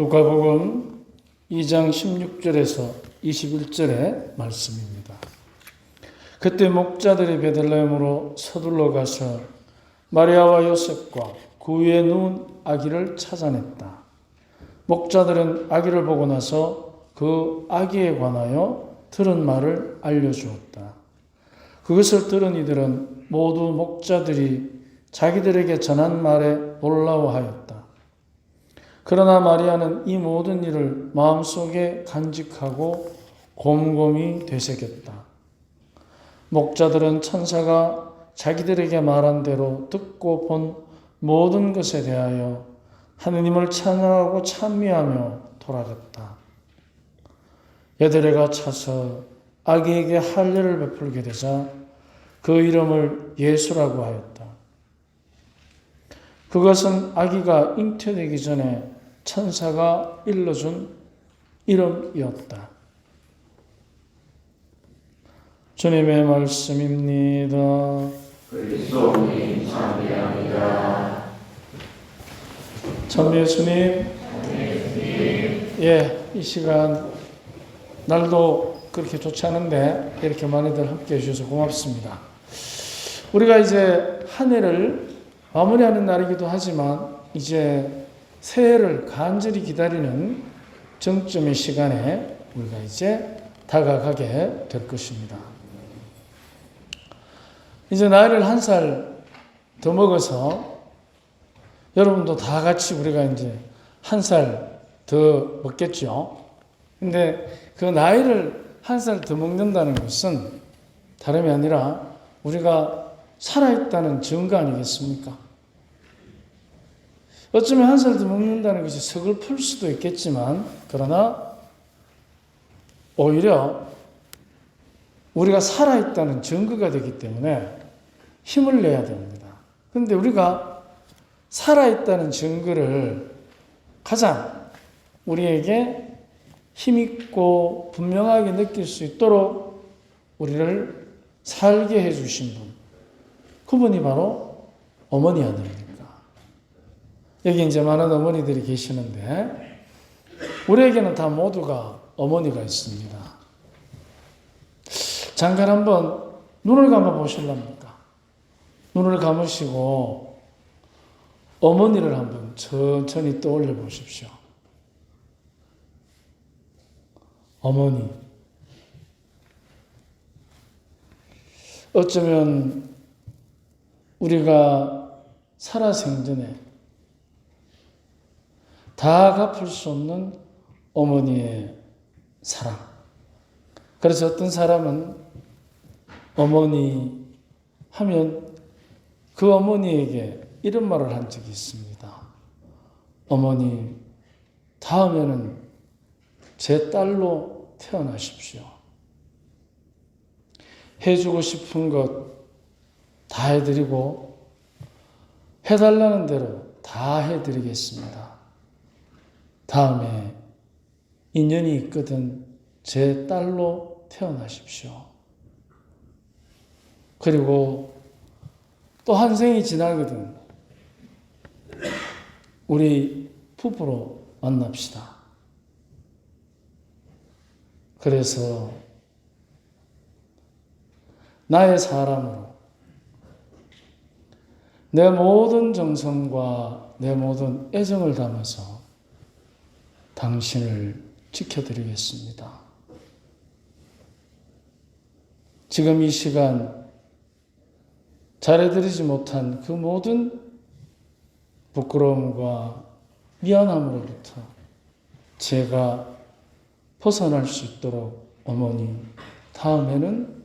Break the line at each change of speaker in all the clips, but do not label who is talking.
루카복음 2장 16절에서 21절의 말씀입니다. 그때 목자들이 베들레헴으로 서둘러 가서 마리아와 요셉과 그 위에 누운 아기를 찾아냈다. 목자들은 아기를 보고 나서 그 아기에 관하여 들은 말을 알려주었다. 그것을 들은 이들은 모두 목자들이 자기들에게 전한 말에 놀라워하였다. 그러나 마리아는 이 모든 일을 마음속에 간직하고 곰곰이 되새겼다. 목자들은 천사가 자기들에게 말한 대로 듣고 본 모든 것에 대하여 하느님을 찬양하고 찬미하며 돌아갔다. 여드레가 차서 아기에게 할례를 베풀게 되자 그 이름을 예수라고 하였다. 그것은 아기가 잉태되기 전에 천사가 일러준 이름이었다. 주님의 말씀입니다.
그리스도님 찬미합니다.
참 예수님, 이 시간 날도 그렇게 좋지 않은데 이렇게 많이들 함께 해주셔서 고맙습니다. 우리가 이제 한 해를 마무리하는 날이기도 하지만 이제 새해를 간절히 기다리는 정점의 시간에 우리가 이제 다가가게 될 것입니다. 이제 나이를 한 살 더 먹어서 여러분도 다 같이 우리가 이제 한 살 더 먹겠죠. 근데 그 나이를 한 살 더 먹는다는 것은 다름이 아니라 우리가 살아있다는 증거 아니겠습니까? 어쩌면 한 살 더 먹는다는 것이 서글플 수도 있겠지만, 그러나 오히려 우리가 살아있다는 증거가 되기 때문에 힘을 내야 됩니다. 그런데 우리가 살아있다는 증거를 가장 우리에게 힘있고 분명하게 느낄 수 있도록 우리를 살게 해주신 분, 그분이 바로 어머니 아닙니까? 여기 이제 많은 어머니들이 계시는데 우리에게는 다 모두가 어머니가 있습니다. 잠깐 한번 눈을 감아 보실랍니까? 눈을 감으시고 어머니를 한번 천천히 떠올려 보십시오. 어머니. 어쩌면 우리가 살아생전에 다 갚을 수 없는 어머니의 사랑. 그래서 어떤 사람은 어머니 하면 그 어머니에게 이런 말을 한 적이 있습니다. 어머니, 다음에는 제 딸로 태어나십시오. 해주고 싶은 것 다 해드리고 해달라는 대로 다 해드리겠습니다. 다음에 인연이 있거든 제 딸로 태어나십시오. 그리고 또 한 생이 지나거든 우리 부부로 만납시다. 그래서 나의 사람으로 내 모든 정성과 내 모든 애정을 담아서 당신을 지켜드리겠습니다. 지금 이 시간 잘해드리지 못한 그 모든 부끄러움과 미안함으로부터 제가 벗어날 수 있도록 어머니, 다음에는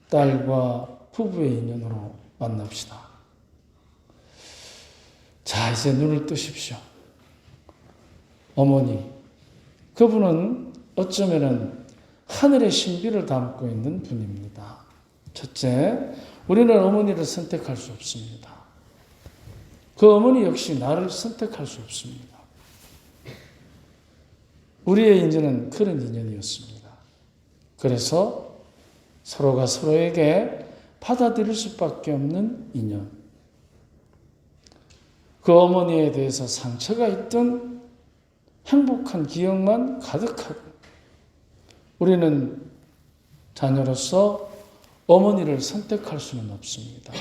딸과 부부의 인연으로 만납시다. 자, 이제 눈을 뜨십시오. 어머니, 그분은 어쩌면은 하늘의 신비를 담고 있는 분입니다. 첫째, 우리는 어머니를 선택할 수 없습니다. 그 어머니 역시 나를 선택할 수 없습니다. 우리의 인연은 그런 인연이었습니다. 그래서 서로가 서로에게 받아들일 수밖에 없는 인연. 그 어머니에 대해서 상처가 있든 행복한 기억만 가득하고 우리는 자녀로서 어머니를 선택할 수는 없습니다.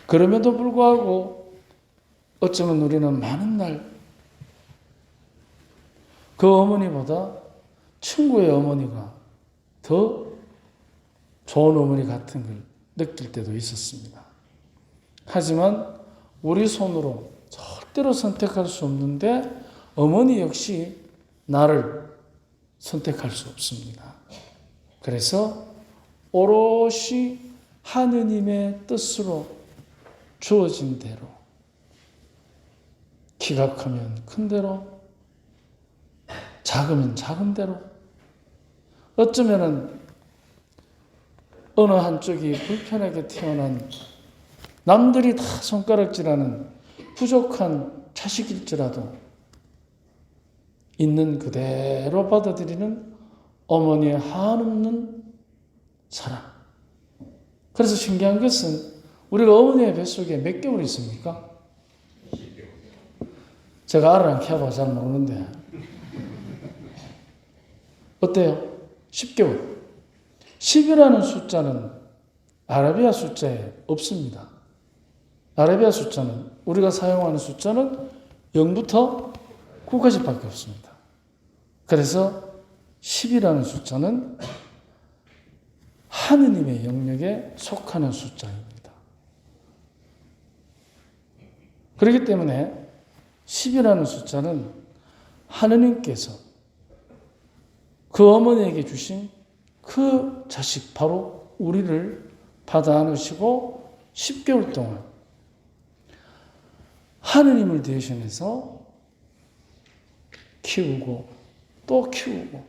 그럼에도 불구하고 어쩌면 우리는 많은 날 그 어머니보다 친구의 어머니가 더 좋은 어머니 같은 걸 느낄 때도 있었습니다. 하지만 우리 손으로 절대로 선택할 수 없는데 어머니 역시 나를 선택할 수 없습니다. 그래서 오롯이 하느님의 뜻으로 주어진 대로, 키가 크면 큰 대로, 작으면 작은 대로, 어쩌면은 어느 한쪽이 불편하게 태어난 남들이 다 손가락질하는 부족한 자식일지라도 있는 그대로 받아들이는 어머니의 한없는 사랑. 그래서 신기한 것은 우리가 어머니의 뱃속에 몇 개월 있습니까? 제가 알을 안 캐봐 잘 모르는데 어때요? 10개월. 10이라는 숫자는 아라비아 숫자에 없습니다. 아라비아 숫자는 우리가 사용하는 숫자는 0부터 9까지밖에 없습니다. 그래서 10이라는 숫자는 하느님의 영역에 속하는 숫자입니다. 그렇기 때문에 10이라는 숫자는 하느님께서 그 어머니에게 주신 그 자식, 바로 우리를 받아 안으시고 10개월 동안 하느님을 대신해서 키우고 또 키우고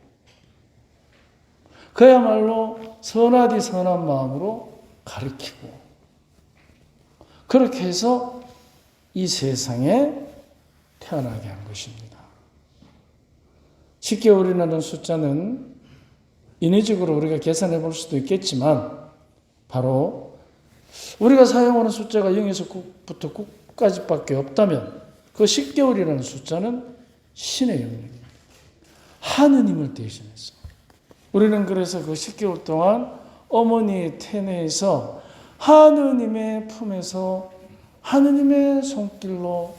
그야말로 선하디 선한 마음으로 가르치고 그렇게 해서 이 세상에 태어나게 한 것입니다. 10개월이라는 숫자는 인위적으로 우리가 계산해 볼 수도 있겠지만 바로 우리가 사용하는 숫자가 0에서 9부터 9까지밖에 없다면 그 10개월이라는 숫자는 신의 영역입니다. 하느님을 대신해서 우리는 그래서 그 10개월 동안 어머니의 태내에서 하느님의 품에서 하느님의 손길로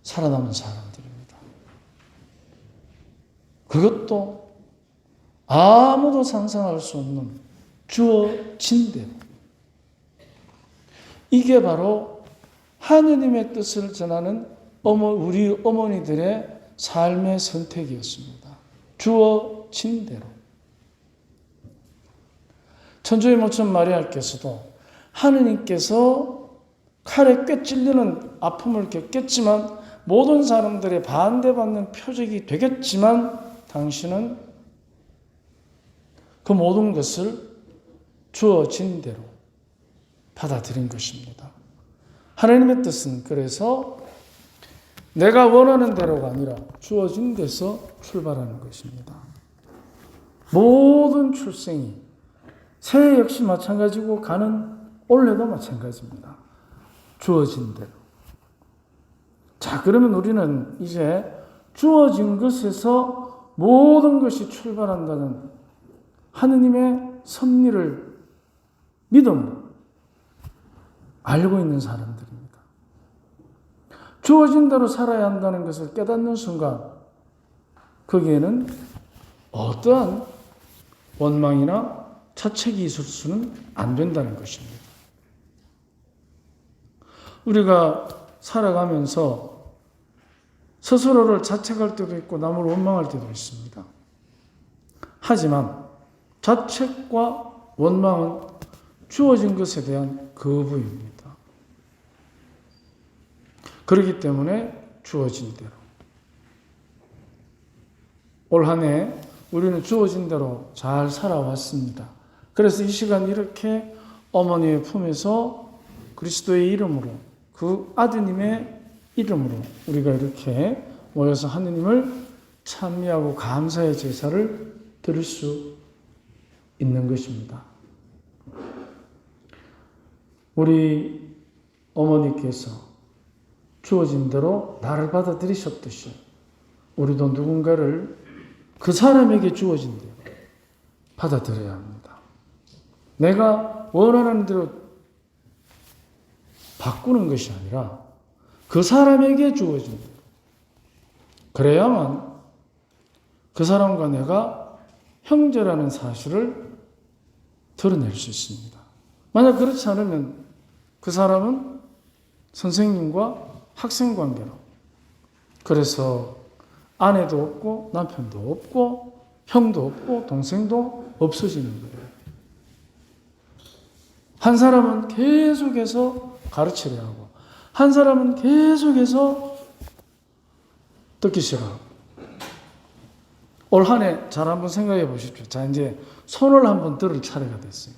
살아남은 사람들입니다. 그것도 아무도 상상할 수 없는 주어진 대로. 이게 바로 하느님의 뜻을 전하는 우리 어머니들의 삶의 선택이었습니다. 주어진 대로. 천주의 모천 마리아께서도 하느님께서 칼에 꿰 찔리는 아픔을 겪겠지만 모든 사람들의 반대받는 표적이 되겠지만 당신은 그 모든 것을 주어진 대로 받아들인 것입니다. 하나님의 뜻은 그래서 내가 원하는 대로가 아니라 주어진 데서 출발하는 것입니다. 모든 출생이 새 역시 마찬가지고 가는 올해도 마찬가지입니다. 주어진 대로. 자, 그러면 우리는 이제 주어진 것에서 모든 것이 출발한다는 하느님의 섭리를 믿음으로 알고 있는 사람들입니다. 주어진 대로 살아야 한다는 것을 깨닫는 순간 거기에는 어떠한 원망이나 자책이 있을 수는 안 된다는 것입니다. 우리가 살아가면서 스스로를 자책할 때도 있고 남을 원망할 때도 있습니다. 하지만 자책과 원망은 주어진 것에 대한 거부입니다. 그렇기 때문에 주어진 대로. 올 한 해 우리는 주어진 대로 잘 살아왔습니다. 그래서 이 시간 이렇게 어머니의 품에서 그리스도의 이름으로 그 아드님의 이름으로 우리가 이렇게 모여서 하느님을 찬미하고 감사의 제사를 드릴 수 있는 것입니다. 우리 어머니께서 주어진 대로 나를 받아들이셨듯이 우리도 누군가를 그 사람에게 주어진 대로 받아들여야 합니다. 내가 원하는 대로 바꾸는 것이 아니라 그 사람에게 주어진 대로. 그래야만 그 사람과 내가 형제라는 사실을 드러낼 수 있습니다. 만약 그렇지 않으면 그 사람은 선생님과 학생 관계로, 그래서 아내도 없고 남편도 없고 형도 없고 동생도 없어지는 거예요. 한 사람은 계속해서 가르치려 하고 한 사람은 계속해서 듣기 싫어하고. 올 한 해 잘 한번 생각해 보십시오. 자, 이제 손을 한번 들을 차례가 됐어요.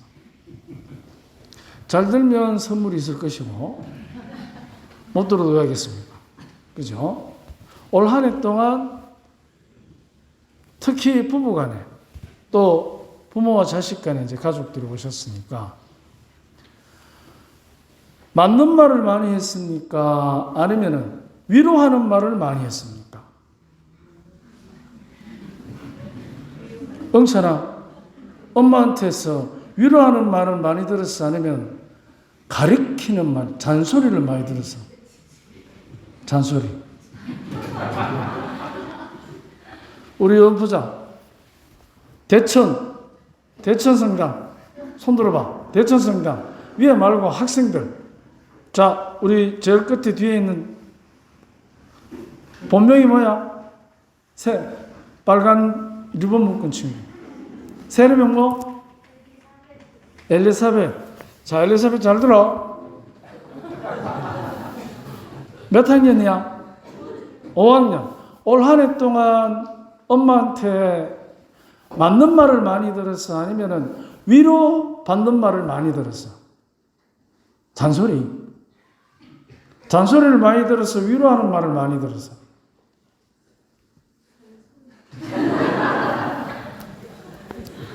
잘 들면 선물이 있을 것이고 못 들어도 왜 하겠습니까? 그죠? 올 한 해 동안 특히 부부 간에 또 부모와 자식 간에 이제 가족들이 오셨으니까 맞는 말을 많이 했습니까? 아니면은 위로하는 말을 많이 했습니까? 응찬아, 엄마한테서 위로하는 말을 많이 들었어? 아니면 가리키는 말, 잔소리를 많이 들었어? 잔소리. 우리 연부자 대천 성당 손 들어봐. 대천 성당 위에 말고 학생들. 자, 우리 제일 끝에 뒤에 있는 본명이 뭐야? 빨간 리본 묶은 친구. 새 이름이 뭐? 엘리사벳. 자, 엘리사벳 잘 들어. 몇 학년이야? 5학년. 올 한 해 동안 엄마한테 맞는 말을 많이 들었어? 아니면은 위로 받는 말을 많이 들었어? 잔소리. 잔소리를 많이 들었어? 위로하는 말을 많이 들었어?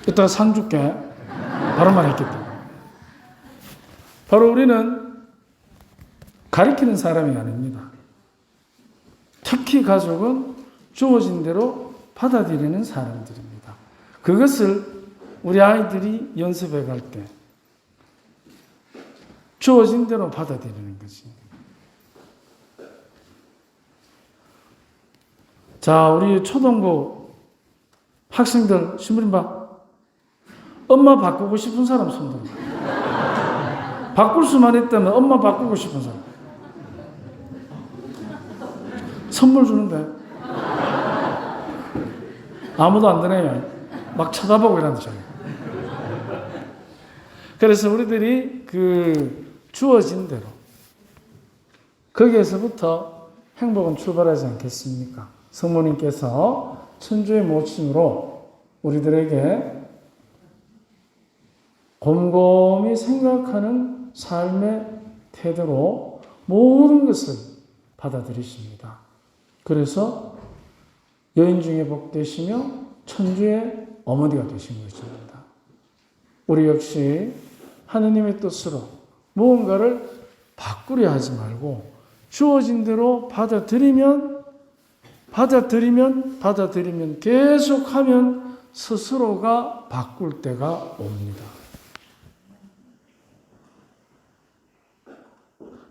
이따가 상 줄게. 바로 말했기 때문에. 바로 우리는 가리키는 사람이 아닙니다. 특히 가족은 주어진 대로 받아들이는 사람들입니다. 그것을 우리 아이들이 연습해 갈 때 주어진 대로 받아들이는 거지. 자, 우리 초등부 학생들 신부님 봐. 엄마 바꾸고 싶은 사람 손 들어. 바꿀 수만 있다면 엄마 바꾸고 싶은 사람. 선물 주는데 아무도 안 드네요. 막 쳐다보고 이러는 줄. 그래서 우리들이 그 주어진 대로 거기에서부터 행복은 출발하지 않겠습니까? 성모님께서 천주의 모친으로 우리들에게 곰곰이 생각하는 삶의 태도로 모든 것을 받아들이십니다. 그래서 여인 중에 복되시며 천주의 어머니가 되신 것입니다. 우리 역시 하느님의 뜻으로 무언가를 바꾸려 하지 말고 주어진 대로 받아들이면 계속하면 스스로가 바꿀 때가 옵니다.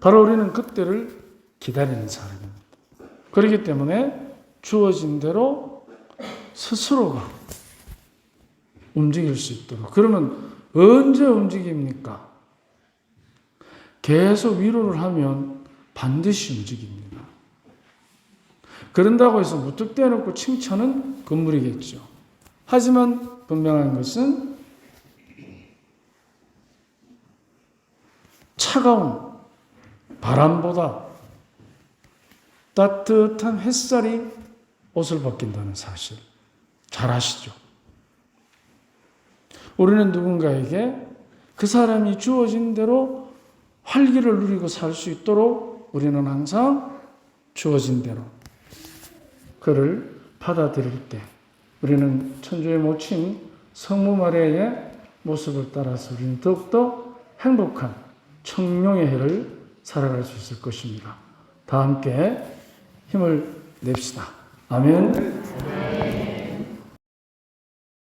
바로 우리는 그때를 기다리는 사람입니다. 그렇기 때문에 주어진 대로 스스로가 움직일 수 있도록. 그러면 언제 움직입니까? 계속 위로를 하면 반드시 움직입니다. 그런다고 해서 무턱대놓고 칭찬은 금물이겠죠. 하지만 분명한 것은 차가운 바람보다 따뜻한 햇살이 옷을 벗긴다는 사실 잘 아시죠? 우리는 누군가에게 그 사람이 주어진 대로 활기를 누리고 살 수 있도록 우리는 항상 주어진 대로 그를 받아들일 때 우리는 천주의 모친 성모 마리아의 모습을 따라서 우리는 더욱더 행복한 청룡의 해를 살아갈 수 있을 것입니다. 다 함께 힘을 냅시다. 아멘.